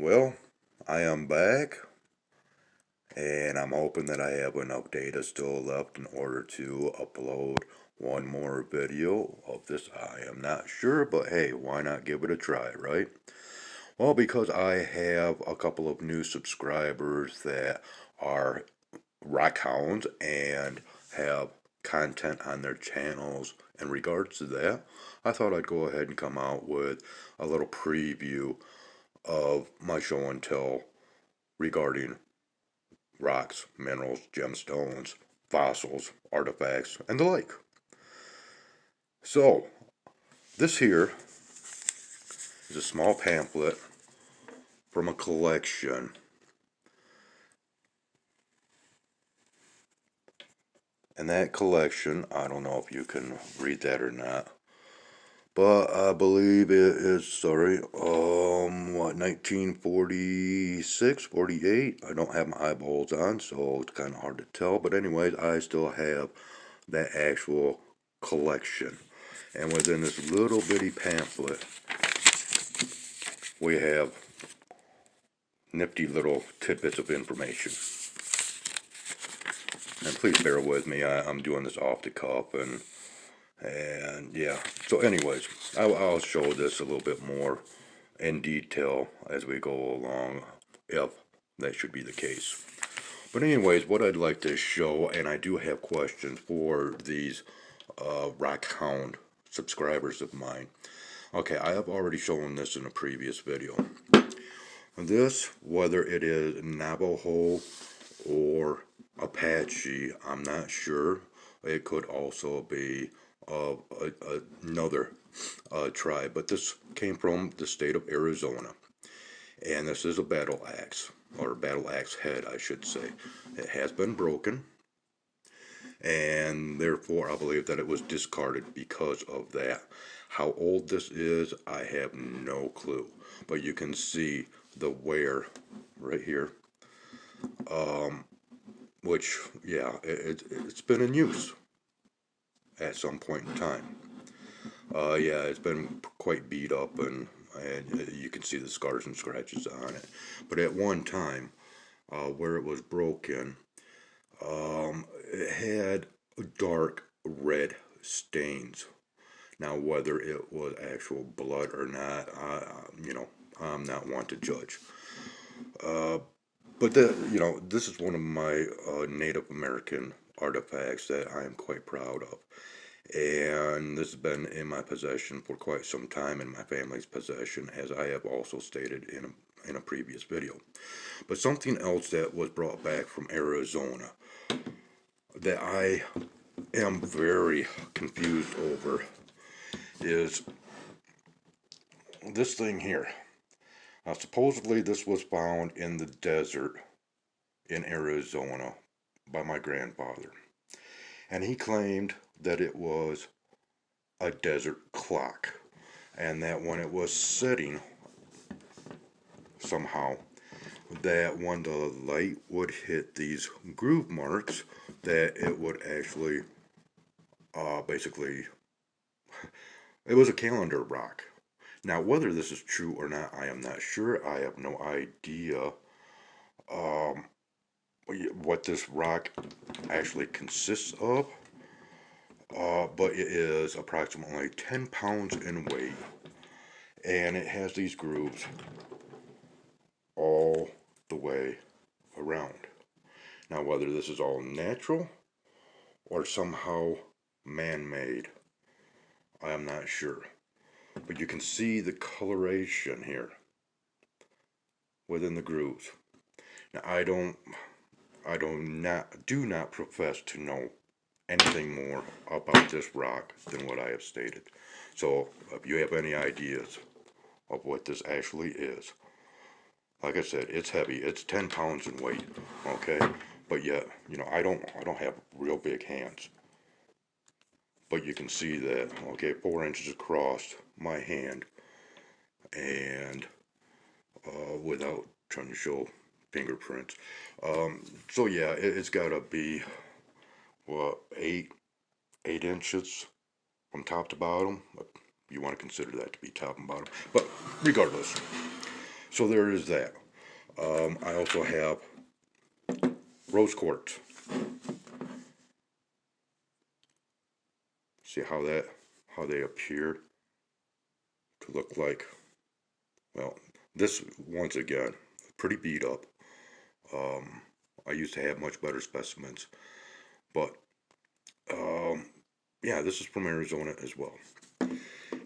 Well, I am back, and I'm hoping that I have enough data still left in order to upload one more video of this. I am not sure, but hey, why not give it a try, right? Well, because I have a couple of new subscribers that are rock hounds and have content on their channels in regards to that, I thought I'd go ahead and come out with a little preview of my show and tell regarding rocks, minerals, gemstones, fossils, artifacts, and the like. So, this here is a small pamphlet from a collection. And that collection, I don't know if you can read that or not, but I believe it is, 1946, 48. I don't have my eyeballs on, so it's kind of hard to tell. But anyways, I still have that actual collection. And within this little bitty pamphlet, we have nifty little tidbits of information. And please bear with me, I'm doing this off the cuff, and yeah. So anyways, I'll show this a little bit more in detail as we go along, if that should be the case. But anyways, what I'd like to show, and I do have questions for these Rockhound subscribers of mine. Okay, I have already shown this in a previous video. This, whether it is Navajo or Apache, I'm not sure. It could also be another tribe, but this came from the state of Arizona. And this is a battle axe, or battle axe head, I should say. It has been broken, and therefore I believe that it was discarded because of that. How old this is, I have no clue. But you can see the wear right here, which, yeah, it's been in use at some point in time. Yeah, it's been quite beat up, and you can see the scars and scratches on it. But at one time, where it was broken, it had dark red stains. Now, whether it was actual blood or not, I'm not one to judge. But this is one of my Native American artifacts that I am quite proud of. And this has been in my possession for quite some time, in my family's possession, as I have also stated in a previous video. But something else that was brought back from Arizona that I am very confused over is this thing here. Now, supposedly this was found in the desert in Arizona by my grandfather. And he claimed that it was a desert clock, and that when it was setting somehow, that when the light would hit these groove marks, that it would actually basically, it was a calendar rock. Now, whether this is true or not, I am not sure. I have no idea what this rock actually consists of. But it is approximately 10 pounds in weight, and it has these grooves all the way around. Now, whether this is all natural or somehow man-made, I am not sure. But you can see the coloration here within the grooves. Now, I do not profess to know anything more about this rock than what I have stated. So if you have any ideas of what this actually is, like I said, it's heavy. It's 10 pounds in weight, okay? But yet, I don't have real big hands. But you can see that, okay, 4 inches across my hand, and without trying to show fingerprints. So yeah, it's got to be, what, 8 inches from top to bottom. You want to consider that to be top and bottom. But regardless, So there is that. I also have rose quartz. See how they appear to look like. Well, this once again pretty beat up. I used to have much better specimens, but yeah, this is from Arizona as well.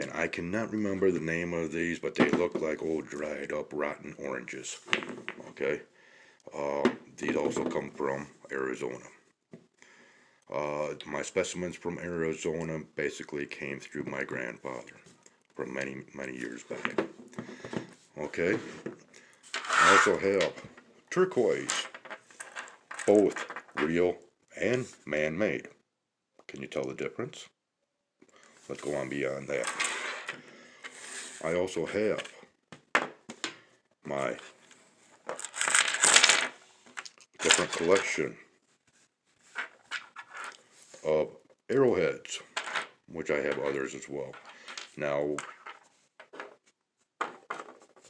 And I cannot remember the name of these, but they look like old dried up rotten oranges. Okay, these also come from Arizona. My specimens from Arizona basically came through my grandfather from many years back. Okay, I also have turquoise, both real and man-made. Can you tell the difference? Let's go on beyond that. I also have my different collection of arrowheads, which I have others as well. Now,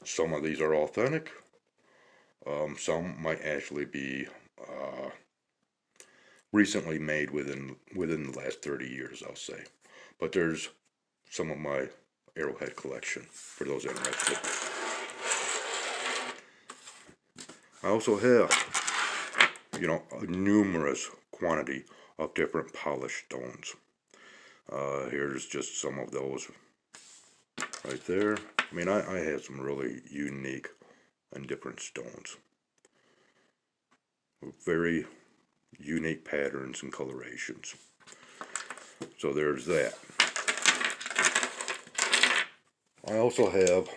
some of these are authentic. Some might actually be recently made within the last 30 years, I'll say. But there's some of my arrowhead collection for those interested. I also have, a numerous quantity of different polished stones. Here's just some of those right there. I mean, I have some really unique and different stones. Very unique patterns and colorations. So there's that. I also have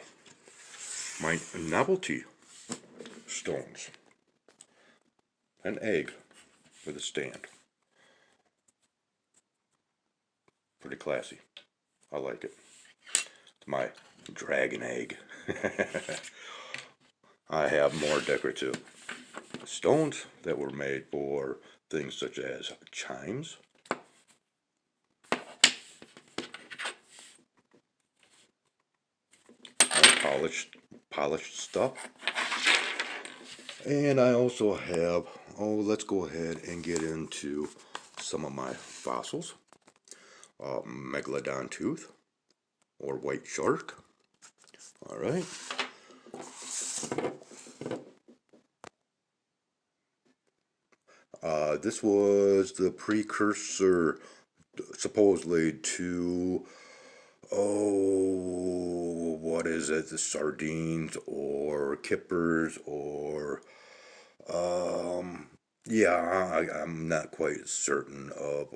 my Novelty Stones. An egg with a stand. Pretty classy. I like it. It's my dragon egg. I have more decorative stones that were made for things such as chimes, polished stuff, and I also have, let's go ahead and get into some of my fossils. Megalodon tooth or white shark. All right. This was the precursor, supposedly, to, what is it? The sardines or kippers or, yeah, I'm not quite certain of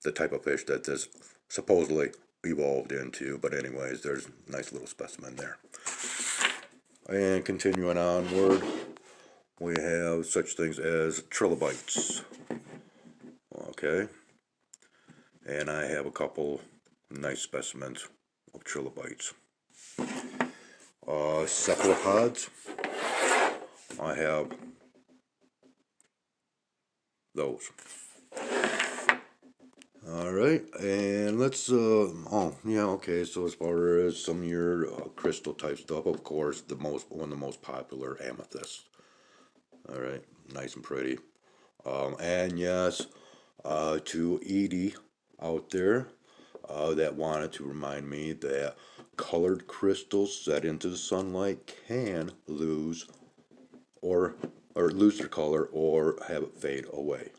the type of fish that this supposedly evolved into, but anyways, there's a nice little specimen there. And continuing onward, we have such things as trilobites. Okay, and I have a couple nice specimens of trilobites. Cephalopods, I have those. Alright, and let's, okay, so as far as some of your crystal type stuff, of course, one of the most popular, amethyst. Alright, nice and pretty. And yes, to Edie out there, that wanted to remind me that colored crystals set into the sunlight can lose or lose their color or have it fade away.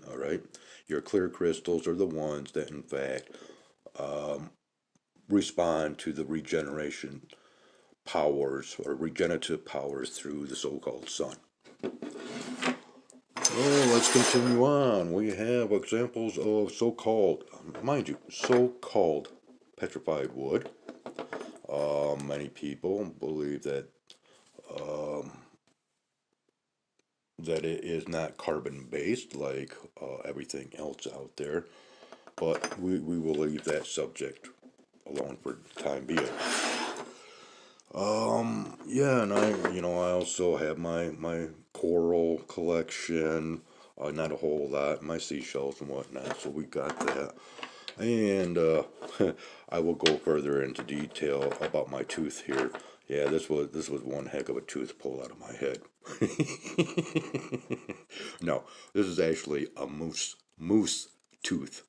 Alright, your clear crystals are the ones that in fact respond to the regeneration powers or regenerative powers through the so-called sun. Oh, let's continue on. We have examples of so-called, mind you, so-called petrified wood. Many people believe that that it is not carbon-based like everything else out there, but we will leave that subject alone for the time being. Yeah, and I also have my coral collection, not a whole lot, my seashells and whatnot, so we got that. And I will go further into detail about my tooth here Yeah, this was one heck of a tooth pull out of my head. No, this is actually a moose tooth,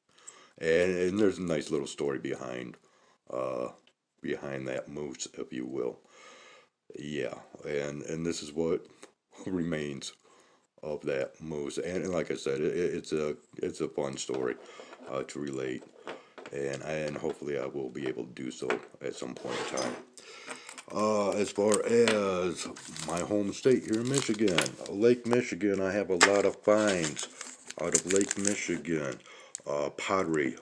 and there's a nice little story uh behind that moose, if you will. Yeah, and this is what remains of that moose, and like I said, it's a fun story to relate, and hopefully I will be able to do so at some point in time. As far as my home state here in Michigan, Lake Michigan, I have a lot of finds out of Lake Michigan. Pottery,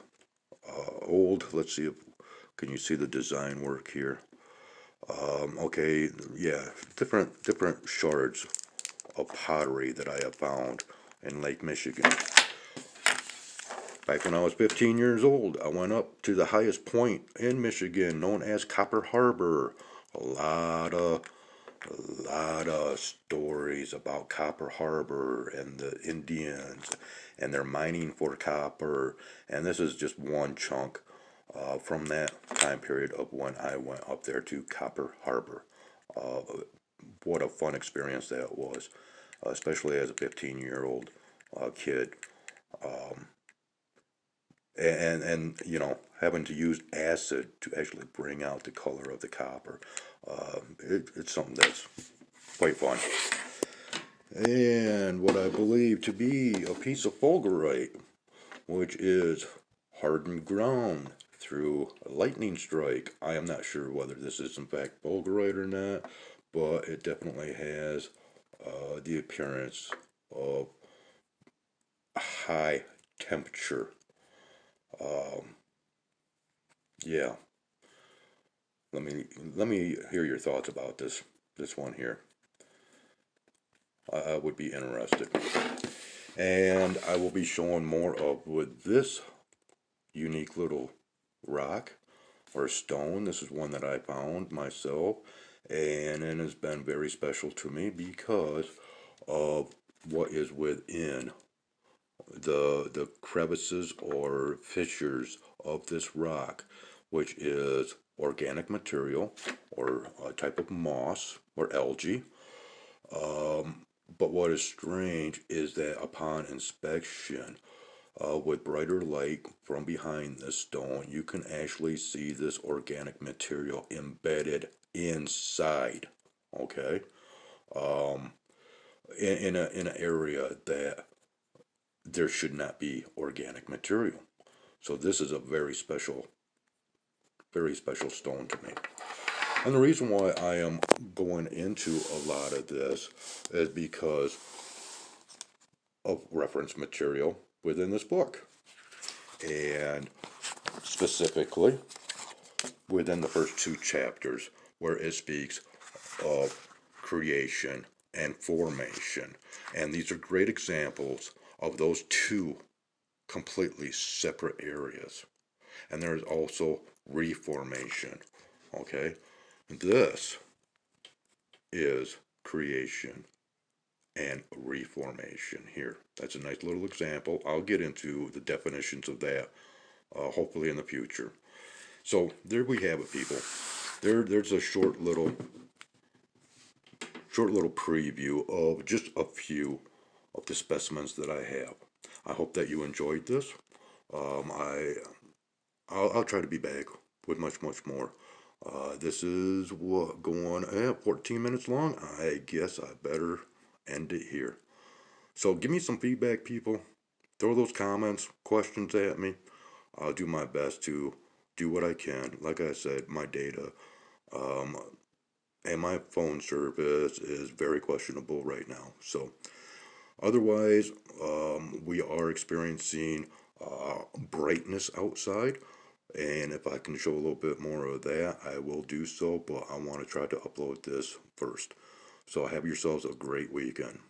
old. Let's see if can you see the design work here. Okay, yeah, different shards of pottery that I have found in Lake Michigan. Back when I was 15 years old, I went up to the highest point in Michigan, known as Copper Harbor. A lot of a lot of stories about Copper Harbor and the Indians and their mining for copper. And this is just one chunk from that time period of when I went up there to Copper Harbor. Uh, what a fun experience that was, especially as a 15-year-old kid. Um, and having to use acid to actually bring out the color of the copper. It's something that's quite fun. And what I believe to be a piece of Folgerite, which is hardened ground through a lightning strike. I am not sure whether this is in fact Folgerite or not, but it definitely has the appearance of high temperature. Um, yeah, let me hear your thoughts about this one here. I would be interested. And I will be showing more of with this unique little rock or stone. This is one that I found myself, and it has been very special to me because of what is within the crevices or fissures of this rock, which is organic material or a type of moss or algae. But what is strange is that upon inspection, with brighter light from behind this stone, you can actually see this organic material embedded inside. Okay, um, in an area that there should not be organic material. So this is a very special stone to me. And the reason why I am going into a lot of this is because of reference material within this book. And specifically within the first two chapters, where it speaks of creation and formation. And these are great examples of those two completely separate areas. And there is also reformation. Okay? This is creation and reformation here. That's a nice little example. I'll get into the definitions of that hopefully in the future. So there we have it, people. There's a short little preview of just a few of the specimens that I have. I hope that you enjoyed this. I'll try to be back with much more. This is what going 14 minutes long. I guess I better end it here. So give me some feedback, people. Throw those comments, questions at me. I'll do my best to do what I can. Like I said, my data um, and my phone service is very questionable right now. So otherwise, we are experiencing brightness outside. And if I can show a little bit more of that, I will do so. But I want to try to upload this first. So have yourselves a great weekend.